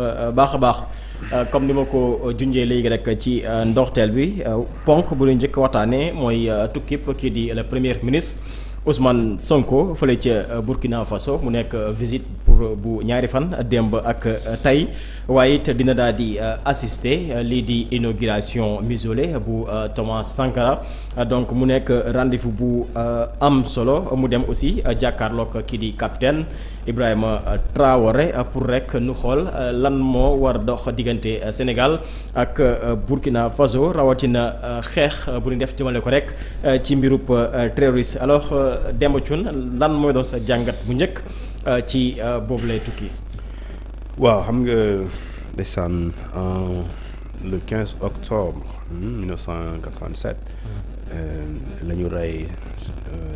baax a baax comme ni ma ko junjee léegi rek ci ndorteel bi ponk bu ñu njëkk waxtaanee mooy tukkib kii di le premier ministre Ousmane Sonko fële ca Burkina Faso mu nekk visite pour bu ñaari fan démb ak tey waaye it dina daal di assister lii di inauguration mausolée bu Thomas Sankara donc mu nekk rendez-vous bu am solo mu dem aussi jàkkaarloog kii di capitaine Ibrahima Traoré pour rek nu xool lan moo war dox diggante Sénégal ak Burkina Faso rawatina xeex bu ñu def jëmale ko rek ci mbirub terroriste alors Demba Thioune lan mooy doon sa jàngat bu njëkk ci boobu lay tukki. waaw xam nga ndeysaan le 15 octobre 1987 la ñu rey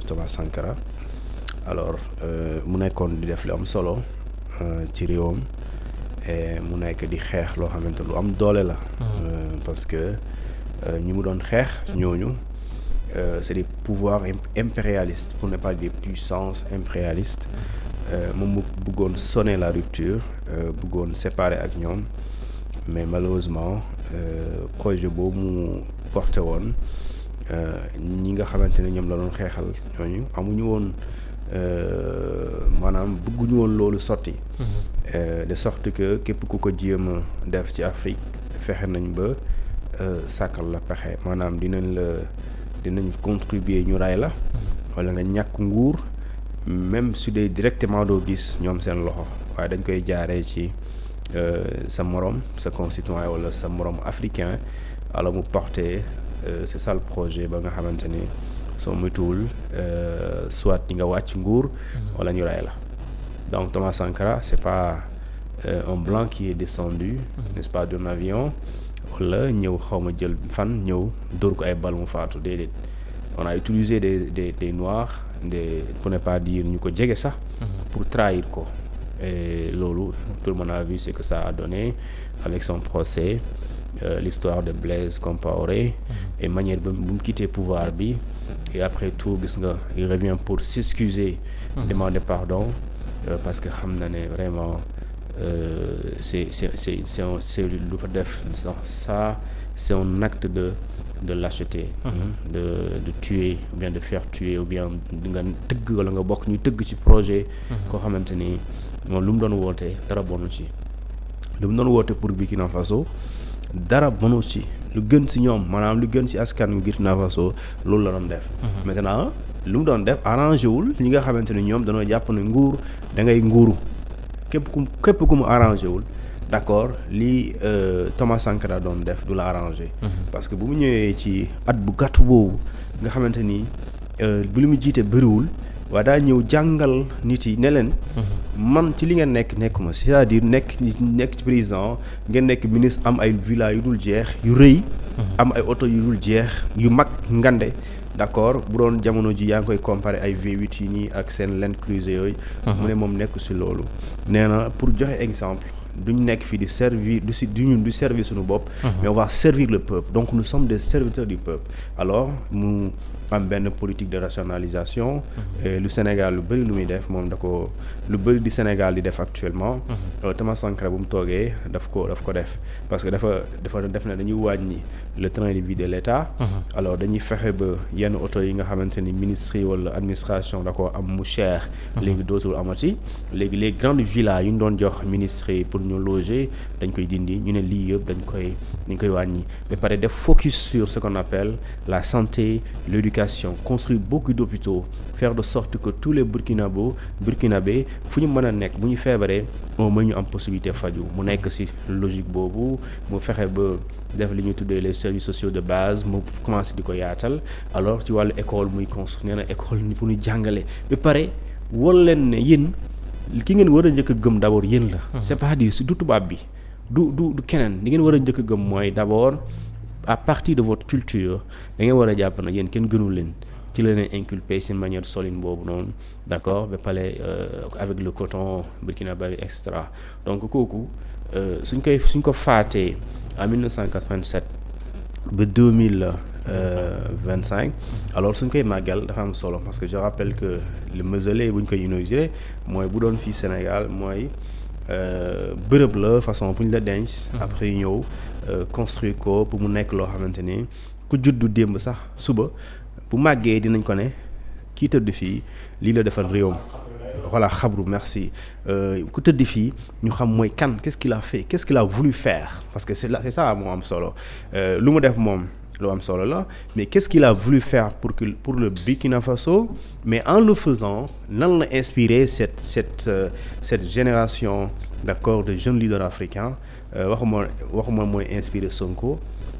Thomas Sankara. alors mu nekkoon di def lu am solo ci réewam mu nekk di xeex loo xamante lu am doole la. parce que ñi mu doon xeex ñooñu c'est des pouvoirs impérialistes pour ne pas dire des puissances impérialistes. moom mu bëggoon sonner la rupture bëggoon séparer ak ñoom mais malheureusement projet boobu mu porté woon ñi nga xamante ne ñoom la doon xeexal ñooñu amuñu woon. maanaam bëgguñu woon loolu sotti. de sorte que képp ku ko jéem a def ci Afrique fexe nañ ba sàkkal la pexe maanaam dinañ contribuer ñu ray la. wala nga ñàkk nguur même su dee directement doo gis ñoom seen loxo waaye dañ koy jaaree ci sa morom sa concitoyen wala sa morom africain alors mu porter c'est ça le projet ba nga xamante ni. soo moytuwul soit di nga wàcc nguur wala ñu rey la donc Thomas Sankara c'est pas un blanc qui est descendu n'est-ce pas d'un avion wala ñëw xawma jël fan ñëw dóor ko ay bal mu faatu déedéet on a utilisé des noirs pour ne pas dire ñu ko jege sax pour trahir ko et loolu tout le monde a vu ce que ça a donné avec son procès l'histoire de Blaise Compaoré et manière bu mu quitté pouvoir bi et après tout gis nga il revient pour s'excuser demander pardon parce que xam na ne vraiment c'est lu fa def ça c'est un acte de lâcheté de tuer ou bien de faire tuer ou bien nga tëgg wala nga bokk ñu tëgg ci projet koo xamante ni moom lu mu doon woote dara bonu ci lu mu doon woote pour Burkina Faso dara mënu ci lu gën ci ñoom maanaam lu gën ci askan wi Burkina Faso loolu la doon def. maintenant lu mu doon def arrangé wul ñi nga xamante ni ñoom dañoo jàpp ne nguur da ngay nguuru képp ku mu arrangé wul d'accord lii Thomas Sankara doon def du la arrangé. parce que bu mu ñëwee ci at bu gàtt boobu nga xamante ni bu li mu jiite bëriwul waaye daa ñëw jàngal nit yi ne leen. man ci li ngeen nekkuma c'est-à-dire nekk ci président ngeen nekk ministre am ay villas yu dul jeex yu rëy. am ay oto yu dul jeex yu mag ngande d'accord bu doon jamono ji yaa ngi koy comparer ay V8 yi nii ak seen Land Cruiser yooyu. mu ne moom nekk ci loolu. nee na pour joxe exemple duñ nekk fii di servir du servir suñu bopp. mais on va servir le peuple donc nous sommes des serviteurs du peuple alors mu am benn politique de rationalisation. lu Sénégal lu bëri lu muy def moom lu bëri di Sénégal di def actuellement. Thomas Sankara bu mu toogee daf ko def parce que dafa def ne dañuy wàññi le train de vie de l'État. alors dañuy fexe ba yenn oto yi nga xamante ni ministre yi wala administration da ko am mu cher. léegi dootul amati léegi les grandes villas yu ñu doon jox ministres yi pour ñu loger dañ koy dindi ñu ne lii yëpp dañ koy wàññi ba pare def focus sur ce qu'on appelle la santé l'éducation construire beaucoup d'hôpitaux faire de sorte que tous les burkinabés fu ñu mën a nekk bu ñu feebaree au moins ñu am possibilité faju mu nekk ci logique boobu mu fexe ba def li ñuy tuddee les services sociaux de base mu commencé di ko yaatal alors ci wàllu école muy construire nee na école ni pour ñu jàngale ba pare wol leen ne yéen ki ngeen war a njëkk a gëm d'abord yéen la. c'est-à-dire si du tubaab bi du keneen li ngeen war a njëkk a gëm mooy d'abord à partir de votre culture da ngeen war a jàpp na yéen kenn gënul leen ci la leen inculper seen manière soline boobu noonu d'accord ba pare avec le coton burkinabé et cetera donc kooku suñ ko faatee en 1987 ba 2025 alors suñ koy màggal dafa am solo parce que je rappelle que le mausolée bu ñu koy inauguré mooy bu doon fii Sénégal mooy bërëb la façon bu ñu la denc. après ñëw construire ko pour mu nekk loo xamante ni ku juddu démb sax suba bu màggee dinañ ko ne kii tëdd fii lii la defal réewam. voilà xabru merci ku tëdd fii ñu xam mooy kan qu'est-ce qu'il a fait qu'est-ce qu'il a voulu faire parce que c'est ça moo am solo lu mu def moom lu am solo la mais qu'est-ce qu'il a voulu faire pour le Burkina Faso mais en le faisant lan la inspiré cette génération d'accord de jeunes leaders africains waxuma mooy inspiré Sonko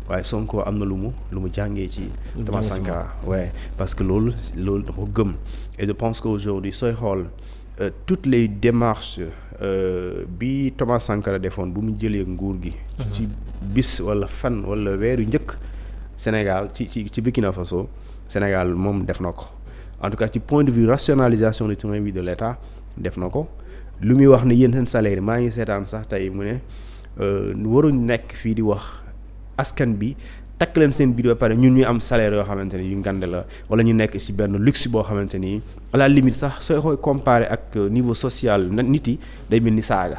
waaye Sonko am na lu mu jàngee ci Thomas Sankara ouais parce que loolu dafa gëm et je pense qu'aujourd'hui sooy xool toutes les démarches bi Thomas Sankara defoon bu mu jëlee nguur gi ci bis wala fan wala weeru njëkk Sénégal ci Burkina Faso Sénégal moom def na ko en tout cas ci point de vue rationalisation du train de vie de l'État def na ko lu muy wax ne yéen seen salaire maa ngi seetaan sax tey mu ne waruñ nekk fii di wax askan bi takk leen seen biir ba pare ñun ñuy am salaire yoo xamante ni yu ngande la wala ñu nekk ci benn luxe boo xamante ni à la limite sax sooy koy comparer ak niveau social nit yi day mel ni saaga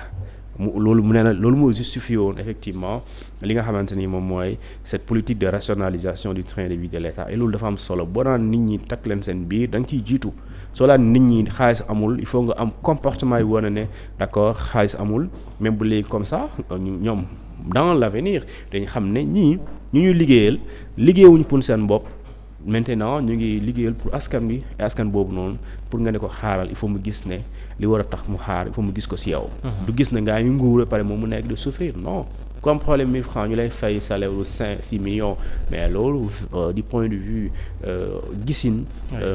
loolu mu nee na loolu moo justifié woon effectivement li nga xamante ni moom mooy cette politique de rationalisation du train de vie de l'État et loolu dafa am solo boo naan nit ñi takk leen seen biir da nga ciy jiitu soo laan nit ñi xaalis amul il faut nga am comportement yu wane ne d'accord xaalis amul même bu léegi comme ça ñoom dans l'avenir dañu xam ne ñii ñu ñuy liggéeyewuñu pour seen bopp maintenant ñu ngi liggéeyal pour askan bi askan boobu noonu pour nga ne ko xaaral il faut mu gis ne li war a tax mu xaar il faut mu gis ko ci yow. du gis ne ngaa ñu nguur pare moom mu nekk de souffrir non comme problème 1000 francs ñu lay fay salaire u 5-6 millions mais loolu du point de vue gisin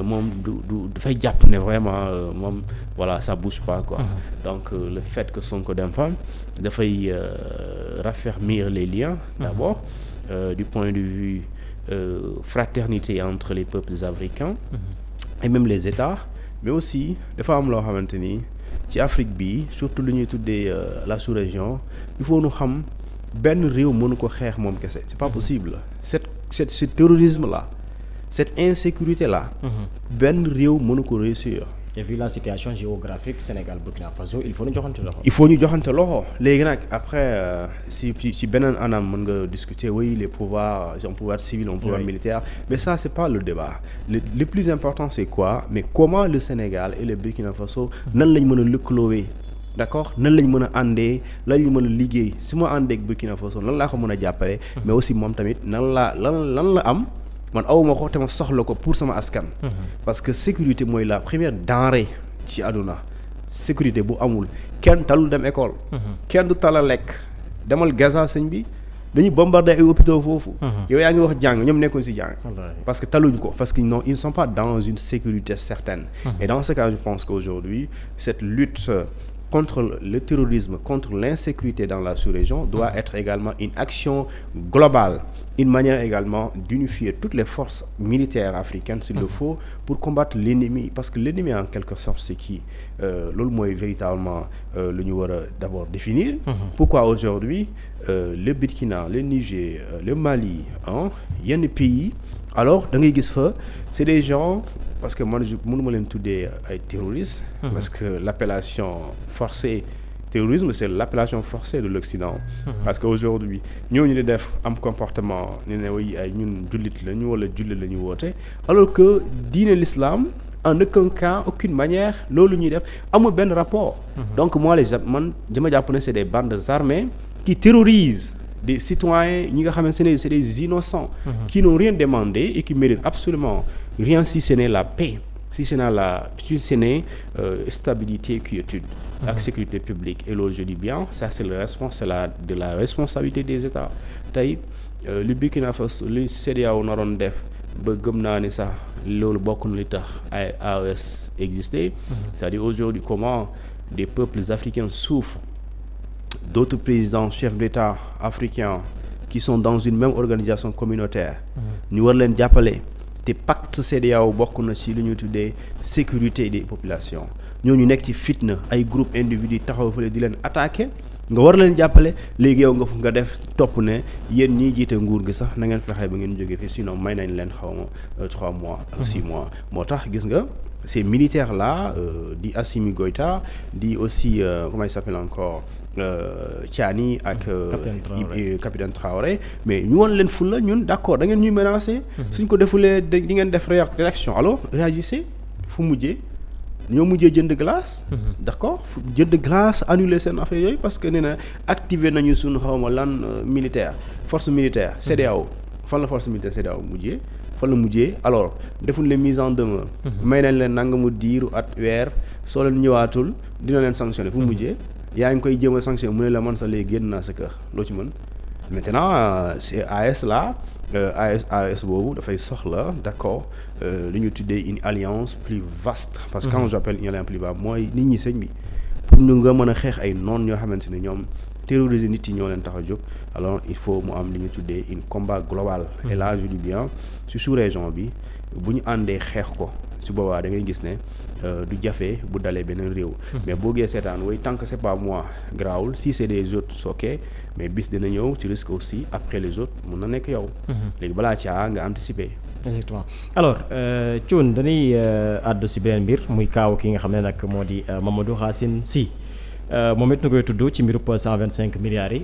moom du dafay jàpp ne vraiment moom voilà ça bouge pas quoi. Donc le fait que Sonko dem fa dafay raffermir les liens d'abord du point de vue fraternité entre les peuples africains et même les États mais aussi dafa am loo xamante ni ci Afrique bi surtout lu ñuy tuddee la sous-région il faut nu xam benn réew mënu ko xeex moom kese c'est pas possible ce terrorisme là cette insécurité là benn réew mënu ko réussir. Et vu la situation géographique Sénégal Burkina Faso il faut ñu joxante loxo. léegi nag après ci beneen anam mën nga discuter oui les pouvoirs un pouvoir civil un pouvoir militaire mais ça c'est pas le débat le plus important c'est quoi mais comment le Sénégal et le Burkina Faso nan lañ mën a lëkkaloowee d'accord nan lañ mën a àndee lan lañ mën a liggéey su ma àndee ak Burkina Faso lan laa ko mën a jàppale mais aussi moom tamit lan la am man awuma ko te ma soxla ko pour sama askan. parce que sécurité mooy la première denrée ci àdduna sécurité bu amul kenn talul dem école. kenn du tala lekk demal Gaza sëñ bi dañuy bombarder ay hôpitaux foofu. yow yaa ngi wax jàng ñoom nekkoon ci jàng. parce que taluñ ko parce que non ils ne sont pas dans une sécurité certaine. Et dans ce cas je pense qu'aujourd'hui cette lutte contre le terrorisme, contre l'insécurité dans la sous-région doit être également une action globale, une manière également d'unifier toutes les forces militaires africaines s'il le faut pour combattre l'ennemi parce que l'ennemi en quelque sorte c'est qui loolu mooy véritablement lu ñu war a d'abord définir. Pourquoi aujourd'hui le Burkina, le Niger, le Mali yenn pays alors da ngay gis fa c'est des gens parce que man mënuma leen tuddee ay terroristes parce que l'appellation forcée terrorisme c'est l'appellation forcée de l'Occident parce que aujourd'hui ñooñu di def am comportement ni ne way ay ñun jullit lañu wala jullit la ñu woote alors que diine l'islam en aucun cas aucune manière loolu ñuy def amul benn rapport donc moi man dama jàpp ne c'est des bandes armées qui terrorisent des citoyens ñi nga xamante ne c'est des innocents qui n'ont rien demandé et qui méritent absolument rien si ce n'est la paix si ce n'est stabilité quiétude ak sécurité publique et loolu je dis bien ça c'est de la responsabilité des États tey li Burkina Faso li CEDEAO naroon def ba gëm naa ni sax loolu bokk na li tax ay AES existé c'est-à-dire aujourd'hui comment des peuples africains souffrent d'autres présidents chefs d'État africains qui sont dans une même organisation communautaire ñu war leen jàppale te pacte CEDEAO bokk na ci li ñuy tuddee sécurité des populations ñooñu nekk ci fitna ay groupe individu taxaw fële di leen attaquer nga war leen jàppale léegi yow nga def topp ne yéen ñiy jiite nguur gi sax na ngeen fexe ba ngeen jógee fi sinon may nañ leen xaw ma 3 mois 6 mois moo tax gis nga ces militaires là di Assimi Goïta di aussi comment il s'appelle encore Tiani ak capitaine Traoré mais ñu woon leen fulla ñun d'accord da ngeen ñuy menacer suñ ko defulee di ngeen def réaction alors réagissez fu mujjee ñoo mujjee jënd glace d'accord jënd glace annuler seen affaire yooyu parce que nee na activer nañu suñu xawma lan militaire force militaire CEDEAO fan la force militaire CEDEAO mujjee fan la mujjee alors defuñ leen mise en demeure may nañ leen nangamu diiru at weer soo leen ñëwaatul dina leen sanctionner fu mujjee yaa ngi koy jéem a sanctionner mu ne la man sa léegi génn naa sa kër loo ci mën maintenant c'est AS là AS boobu dafay soxla d'accord lu ñu tuddee une alliance plus vaste parce que quand j'appelle une alliance plus vaste mooy nit ñi sëñ bi pour ñu nga mën a xeex ay noon ñoo xamante ne ñoom terroriser nit yi ñoo leen tax a jóg alors il faut mu am li ñu tuddee une combat global et là je dis bien ci sous-région bi bu ñu àndee xeex ko su boobaa da ngay gis ne du jafe bu dalee beneen réew mais boo gee seetaan way tant que c'est pas moi grawul si c'est des autres c'est ok mais bis dina ñëw tu risques aussi après les autres mun na nekk yow léegi balaa caa nga anticiper exactement alors Thioune dañuy àddu si beneen mbir muy kaaw ki nga xam ne nag moo di Mamadou Racine Sy moom it na koy tudd ci mbirub 125 milliards yi